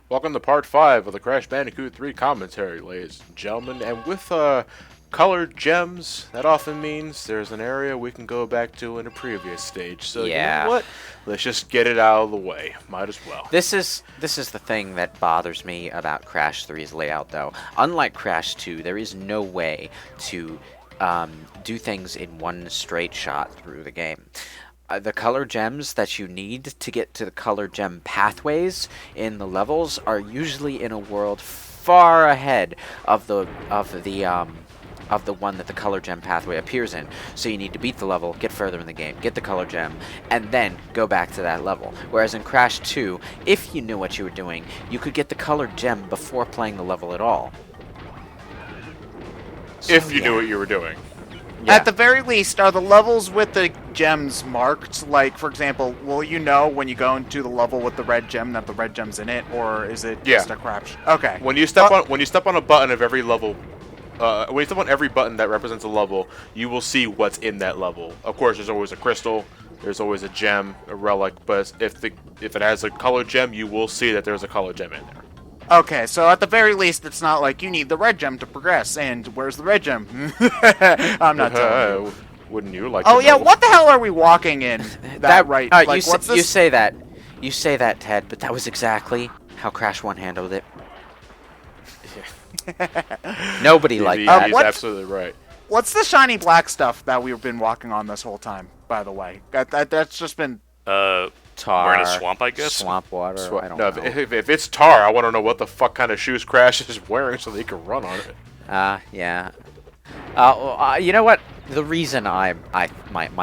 Welcome to part 5 of the Crash Bandicoot 3 commentary, ladies and gentlemen. And with colored gems, that often means there's an area we can go back to in a previous stage. So you know Yeah. what? Let's just get it out of the way. Might as well. This is the thing that bothers me about Crash 3's layout, though. Unlike Crash 2, there is no way to do things in one straight shot through the game. The color gems that you need to get to the color gem pathways in the levels are usually in a world far ahead of the one that the color gem pathway appears in. So you need to beat the level, get further in the game, get the color gem, and then go back to that level. Whereas in Crash 2, if you knew what you were doing, you could get the color gem before playing the level at all. If you knew what you were doing. Yeah. At the very least, are the levels with the gems marked? Like, for example, will you know when you go into the level with the red gem that the red gem's in it, or is it just a crap? Okay. When you step on a button of every level, when you step on every button that represents a level, you will see what's in that level. Of course, there's always a crystal, there's always a gem, a relic, but if it has a color gem, you will see that there's a color gem in there. Okay, so at the very least, it's not like you need the red gem to progress. And where's the red gem? I'm not telling you. Wouldn't you like? Oh to yeah, know? what the hell are we walking in? Right? All right, Like, what's this? you say that, Ted, but that was exactly how Crash 1 handled it. Nobody liked He's that. what? absolutely right. What's the shiny black stuff that we've been walking on this whole time? By the way, that's just been. Tar. We're in a swamp, I guess. Swamp water. I don't No, know. if it's tar, I want to know what the fuck kind of shoes Crash is wearing so that he can run on it. Yeah. You know what? The reason my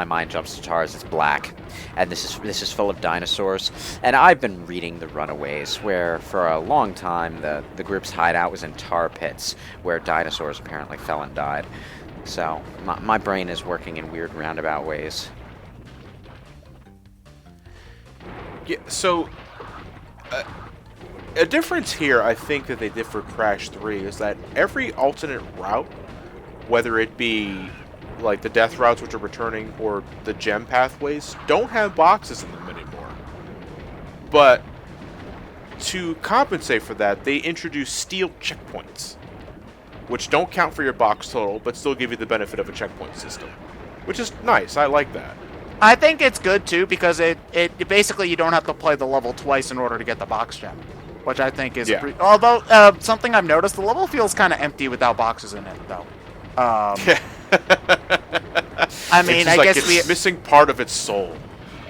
mind jumps to tar is it's black, and this is full of dinosaurs. And I've been reading the Runaways, where for a long time the group's hideout was in tar pits, where dinosaurs apparently fell and died. So my brain is working in weird roundabout ways. Yeah, so a difference here, I think, that they did for Crash 3 is that every alternate route, whether it be like the death routes which are returning or the gem pathways, don't have boxes in them anymore. But to compensate for that, they introduced steel checkpoints, which don't count for your box total, but still give you the benefit of a checkpoint system, which is nice. I like that. I think it's good too because it basically you don't have to play the level twice in order to get the box gem, which I think is. Yeah. Although something I've noticed, the level feels kind of empty without boxes in it, though. I mean, I guess it's missing part of its soul.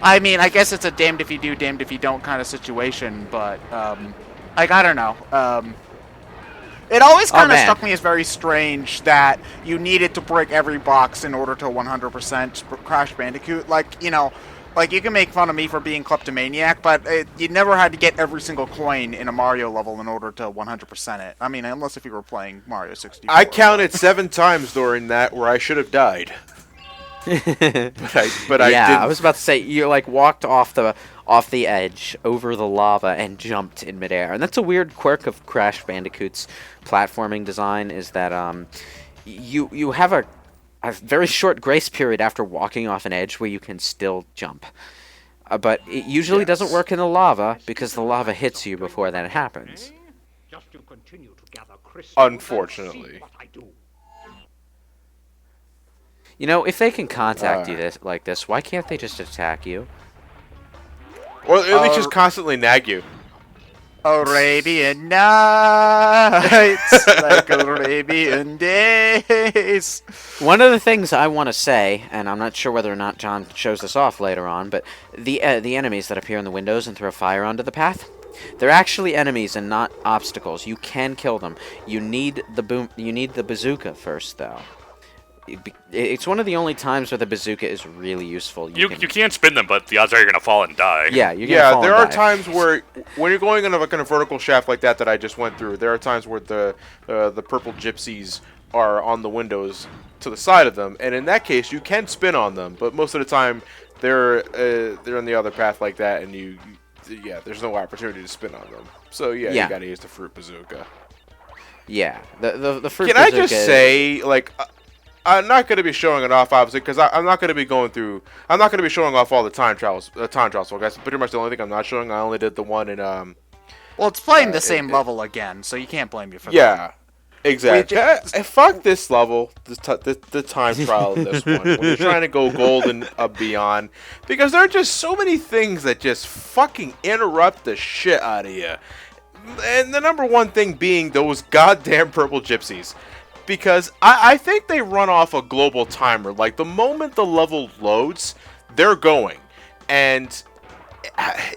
I mean, I guess it's a damned if you do, damned if you don't kind of situation, but like I don't know. It always kind of struck me as very strange that you needed to break every box in order to 100% Crash Bandicoot. Like, you know, like you can make fun of me for being kleptomaniac, but you never had to get every single coin in a Mario level in order to 100% it. I mean, unless if you were playing Mario 64. I counted 7 times during that where I should have died. but I didn't. I was about to say you like walked off the edge over the lava and jumped in midair, and that's a weird quirk of Crash Bandicoot's platforming design is that you have a very short grace period after walking off an edge where you can still jump, but it usually doesn't work in the lava because the lava hits you before that happens. Unfortunately. You know, if they can contact you like this, why can't they just attack you? Or at least just constantly nag you. Arabian Nights, like Arabian Days. One of the things I want to say, and I'm not sure whether or not John shows this off later on, but the enemies that appear in the windows and throw fire onto the path, they're actually enemies and not obstacles. You can kill them. You need the bazooka first, though. It's one of the only times where the bazooka is really useful. You can spin them, but the odds are you're gonna fall and die. Yeah, you're gonna fall there and are die. times where when you're going in a vertical shaft like that I just went through, there are times where the purple gypsies are on the windows to the side of them, and in that case you can spin on them, but most of the time they're in the other path like that, and there's no opportunity to spin on them. So you gotta use the fruit bazooka. Yeah, the fruit Can bazooka. I just say, like, I'm not going to be showing it off, obviously, because I'm not going to be going through. I'm not going to be showing off all the time trials. So that's pretty much the only thing I'm not showing. I only did the one in Well, it's playing the same level again, so you can't blame you for that. Yeah, exactly. Fuck this level, the time trial of this one. When you're trying to go gold and beyond, because there are just so many things that just fucking interrupt the shit out of you. And the number one thing being those goddamn purple gypsies. Because I think they run off a global timer. Like, the moment the level loads, they're going. And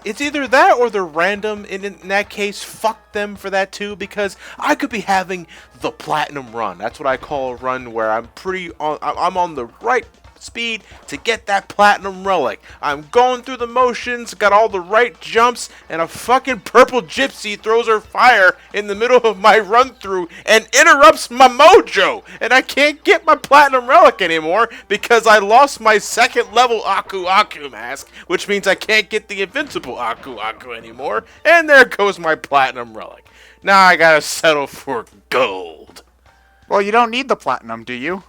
it's either that or they're random. And in that case, fuck them for that too. Because I could be having the platinum run. That's what I call a run where I'm on the right speed to get that platinum relic. I'm going through the motions, got all the right jumps, and a fucking purple gypsy throws her fire in the middle of my run through and interrupts my mojo, and I can't get my platinum relic anymore because I lost my second level Aku Aku mask, which means I can't get the invincible Aku Aku anymore, and there goes my platinum relic. Now I gotta settle for gold. Well, you don't need the platinum, do you?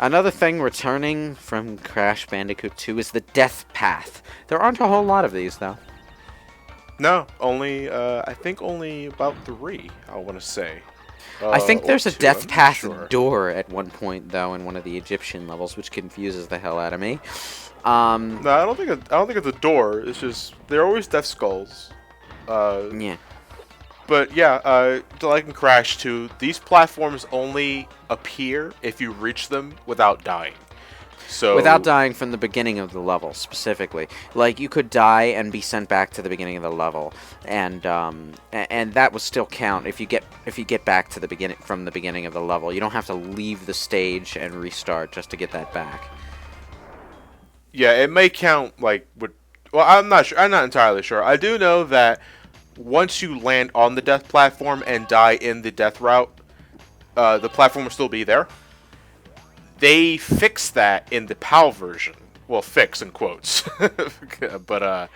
Another thing returning from Crash Bandicoot 2 is the death path. There aren't a whole lot of these, though. No, I think only about 3, I want to say. I think there's a 2, death I'm path sure. door at one point, though, in one of the Egyptian levels, which confuses the hell out of me. No, I don't think it's a door. It's just they're always death skulls. Yeah. But yeah, like in Crash 2, these platforms only appear if you reach them without dying. So Without dying from the beginning of the level, specifically. Like, you could die and be sent back to the beginning of the level, and that would still count if you get back to the beginning of the level. You don't have to leave the stage and restart just to get that back. Yeah, it may count like with. Well, I'm not sure. I'm not entirely sure. I do know that once you land on the death platform and die in the death route, the platform will still be there. They fixed that in the PAL version. Well, fix in quotes. But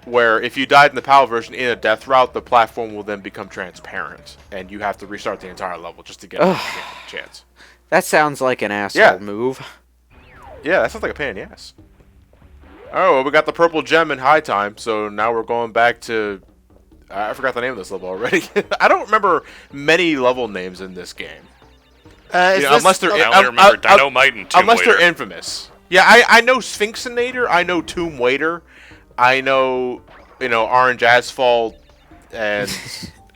where if you died in the PAL version in a death route, the platform will then become transparent, and you have to restart the entire level just to get a chance. That sounds like an asshole move. Yeah, that sounds like a pain in the ass. Oh, well, we got the purple gem in high time, so now we're going back to... I forgot the name of this level already. I don't remember many level names in this game. Unless they're... I only remember Dynamite and Tomb Unless Waiter. they're infamous. Yeah, I know Sphinxinator, I know Tomb Waiter, I know, Orange Asphalt, and...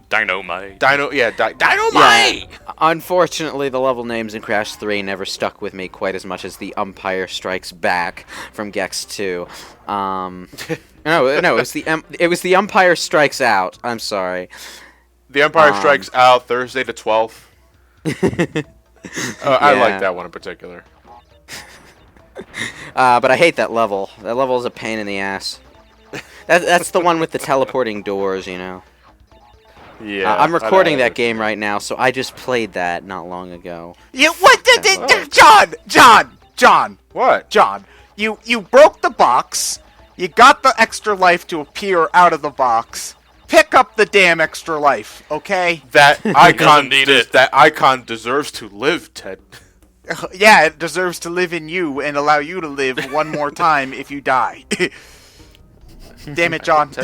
Dynamite. Dynamite! Yeah. Unfortunately, the level names in Crash 3 never stuck with me quite as much as the Umpire Strikes Back from Gex 2. No, it was the Umpire Strikes Out. I'm sorry. The Empire Strikes Out, Thursday the 12th. I like that one in particular. But I hate that level. That level is a pain in the ass. That's the one with the teleporting doors, Yeah. I'm recording that game right now, so I just played that not long ago. Yeah, what? John! What? John, you broke the box. You got the extra life to appear out of the box. Pick up the damn extra life, okay? That icon need it. That icon deserves to live, Ted. Yeah, it deserves to live in you and allow you to live one more time if you die. Damn it, John. I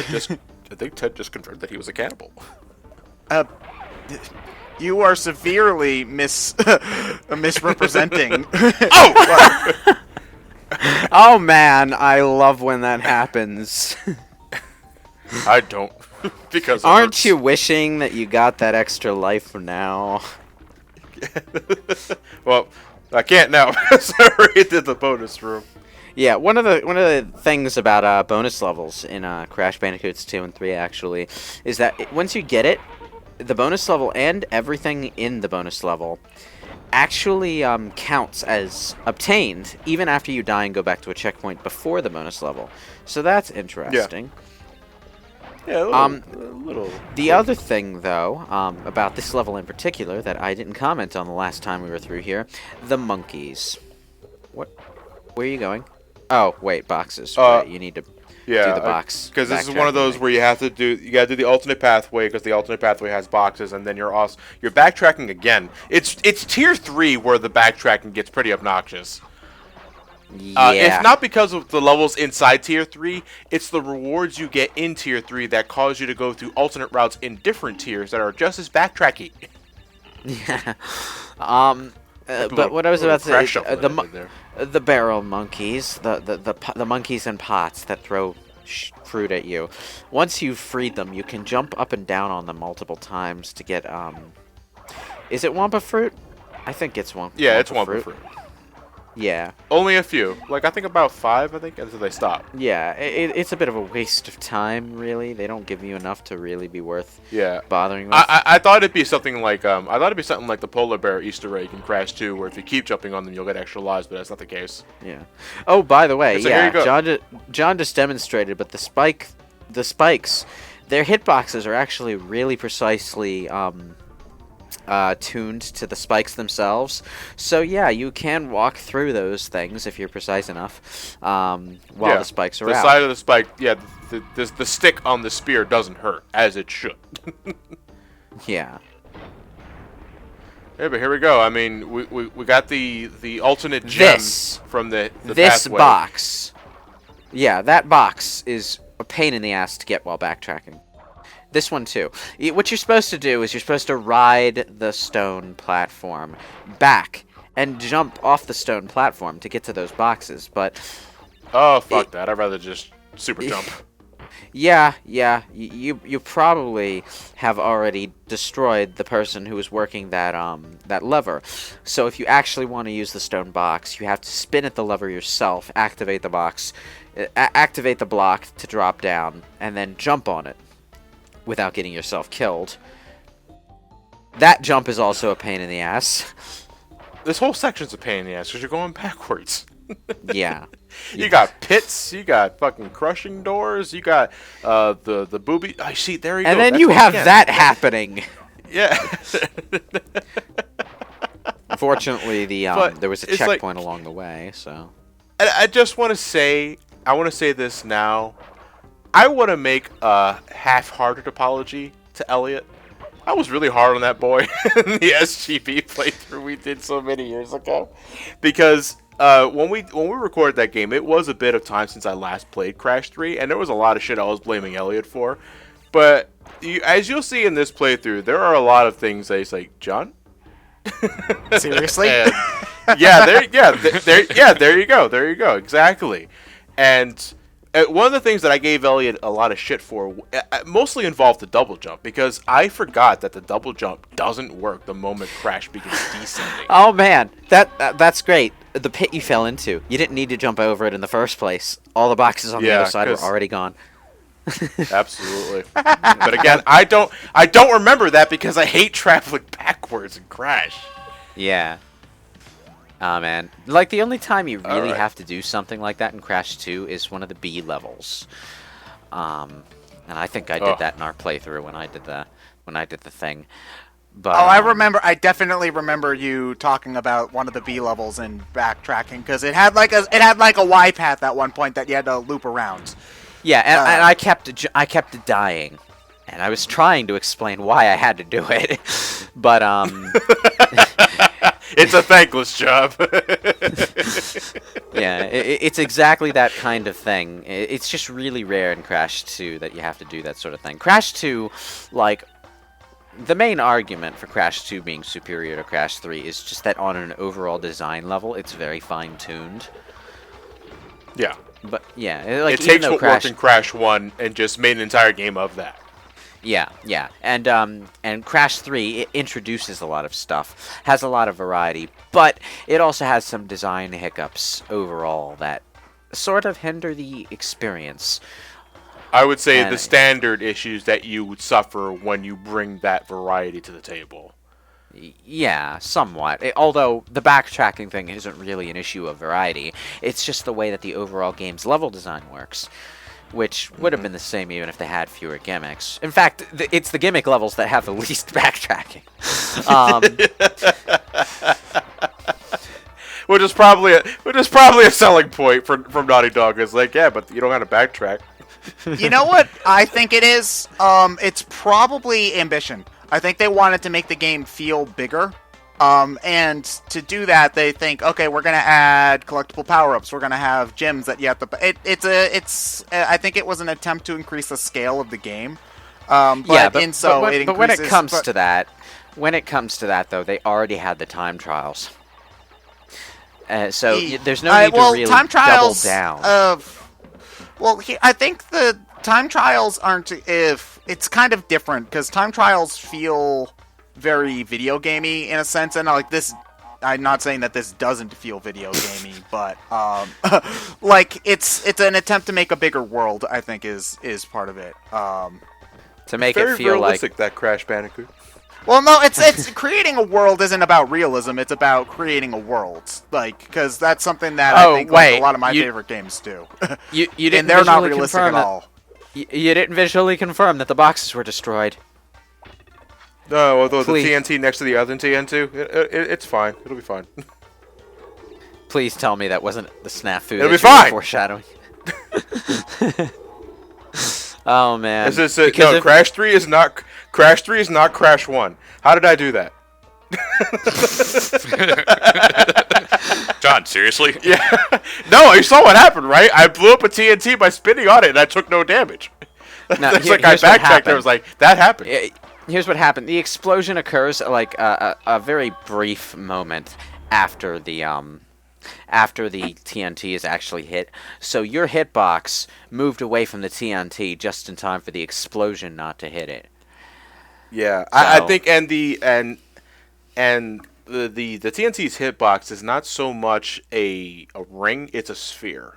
think Ted just confirmed that he was a cannibal. You are severely misrepresenting. Oh! Oh man, I love when that happens. I don't. Because it Aren't hurts. you wishing that you got that extra life for now? Well, I can't now because I already did the bonus room. Yeah, one of the things about bonus levels in Crash Bandicoots 2 and 3 actually is that once you get it, the bonus level and everything in the bonus level actually counts as obtained even after you die and go back to a checkpoint before the bonus level. So that's interesting. Yeah, a little. The other thing, though, about this level in particular that I didn't comment on the last time we were through here, the monkeys. What? Where are you going? Oh, wait, boxes. Right, you need to do the box. Because this is one of those where you gotta do the alternate pathway because the alternate pathway has boxes, and then you're backtracking again. It's tier 3 where the backtracking gets pretty obnoxious. Yeah. If not because of the levels inside Tier 3, it's the rewards you get in Tier 3 that cause you to go through alternate routes in different tiers that are just as backtracky. Yeah. But what I was about to say, the barrel monkeys, the monkeys in pots that throw fruit at you. Once you've freed them, you can jump up and down on them multiple times to get Is it Wampa fruit? I think it's Wampa. Yeah, it's Wampa fruit. Yeah. Only a few. Like, I think about 5, until they stop. Yeah, it's a bit of a waste of time, really. They don't give you enough to really be worth bothering with. I thought it'd be something like the polar bear Easter egg in Crash 2, where if you keep jumping on them, you'll get extra lives, but that's not the case. Yeah. Oh, by the way, so yeah, John just demonstrated, but the spikes, their hitboxes are actually really precisely tuned to the spikes themselves. So yeah, you can walk through those things if you're precise enough while the spikes are out. The side of the spike, the stick on the spear doesn't hurt, as it should. Yeah. Yeah, but here we go. I mean, we got the alternate gem from the this pathway. Box. Yeah, that box is a pain in the ass to get while backtracking. This one too. What you're supposed to do is you're supposed to ride the stone platform back and jump off the stone platform to get to those boxes, but... Oh, fuck that. I'd rather just super jump. Yeah. You probably have already destroyed the person who was working that lever. So if you actually want to use the stone box, you have to spin at the lever yourself, activate the box, activate the block to drop down, and then jump on it without getting yourself killed. That jump is also a pain in the ass. This whole section's a pain in the ass because you're going backwards. Yeah. You got pits, you got fucking crushing doors, you got the booby. I see, there you go. And then you have that happening. Yeah. Fortunately, there was a checkpoint along the way, so. I just want to say, this now. I want to make a half-hearted apology to Elliot. I was really hard on that boy in the SGB playthrough we did so many years ago, because when we recorded that game, it was a bit of time since I last played Crash 3, and there was a lot of shit I was blaming Elliot for. But as you'll see in this playthrough, there are a lot of things that he's like, John? Seriously? There you go, exactly. And one of the things that I gave Elliot a lot of shit for mostly involved the double jump, because I forgot that the double jump doesn't work the moment Crash begins descending. Oh man, that's great. The pit you fell into, you didn't need to jump over it in the first place. All the boxes on the other side were already gone. Absolutely. But again, I don't remember that because I hate traveling backwards in Crash. Yeah. Ah, man. Like, the only time you really have to do something like that in Crash 2 is one of the B levels. And I think I did that in our playthrough when I did the thing. But, I definitely remember you talking about one of the B levels in Backtracking, because it had like a Y path at one point that you had to loop around. Yeah, and I kept dying. And I was trying to explain why I had to do it. But, it's a thankless job. Yeah, it's exactly that kind of thing. It's just really rare in Crash 2 that you have to do that sort of thing. Crash 2, like, the main argument for Crash 2 being superior to Crash 3 is just that on an overall design level, it's very fine-tuned. Yeah. But, yeah, like, it takes what worked in Crash 1 and just made an entire game of that. Yeah, and Crash 3 it introduces a lot of stuff, has a lot of variety, but it also has some design hiccups overall that sort of hinder the experience. I would say the standard issues that you would suffer when you bring that variety to the table. Yeah, somewhat. Although the backtracking thing isn't really an issue of variety, it's just the way that the overall game's level design works. Which would have been the same even if they had fewer gimmicks. In fact, it's the gimmick levels that have the least backtracking. Which is probably a selling point from Naughty Dog. It's like, yeah, but you don't have to backtrack. You know what I think it is? It's probably ambition. I think they wanted to make the game feel bigger. And to do that, they think, okay, we're gonna add collectible power-ups. We're gonna have gems that you have to. I think it was an attempt to increase the scale of the game. But when it comes to that, though, they already had the time trials. So there's no need to really time trials, double down. I think the time trials aren't. If it's kind of different because time trials feel very video gamey in a sense, and like this, I'm not saying that this doesn't feel video gamey, but like it's an attempt to make a bigger world. I think is part of it. To make very it feel realistic, like that Crash Bandicoot. Well, no, it's creating a world isn't about realism. It's about creating a world, like because that's something that I think a lot of my favorite games do. You didn't and they're not realistic at all. You didn't visually confirm that the boxes were destroyed. No, although the TNT next to the other TNT, it's fine. It'll be fine. Please tell me that wasn't the snafu. It'll that be you were fine. Foreshadowing. Oh man! No, Crash 3 is not Crash 1. How did I do that? John, seriously? Yeah. No, you saw what happened, right? I blew up a TNT by spinning on it, and I took no damage. Now, I backtracked. I was like, that happened. Here's what happened. The explosion occurs like a very brief moment after the TNT is actually hit. So your hitbox moved away from the TNT just in time for the explosion not to hit it. Yeah, so. I think and the TNT's hitbox is not so much a ring; it's a sphere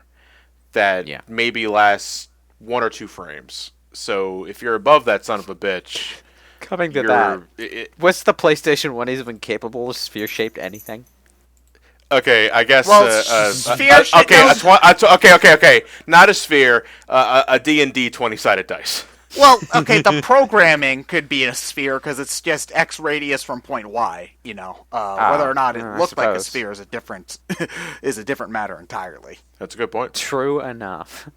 that maybe lasts 1 or 2 frames. So if you're above that son of a bitch, coming to that, what's the PlayStation 1 even capable of sphere-shaped anything? Okay, I guess. Sphere. Okay. Not a sphere. A D&D 20-sided dice. Well, okay, the programming could be a sphere because it's just X radius from point Y. You know, whether or not it looked like a sphere is a different matter entirely. That's a good point. True enough.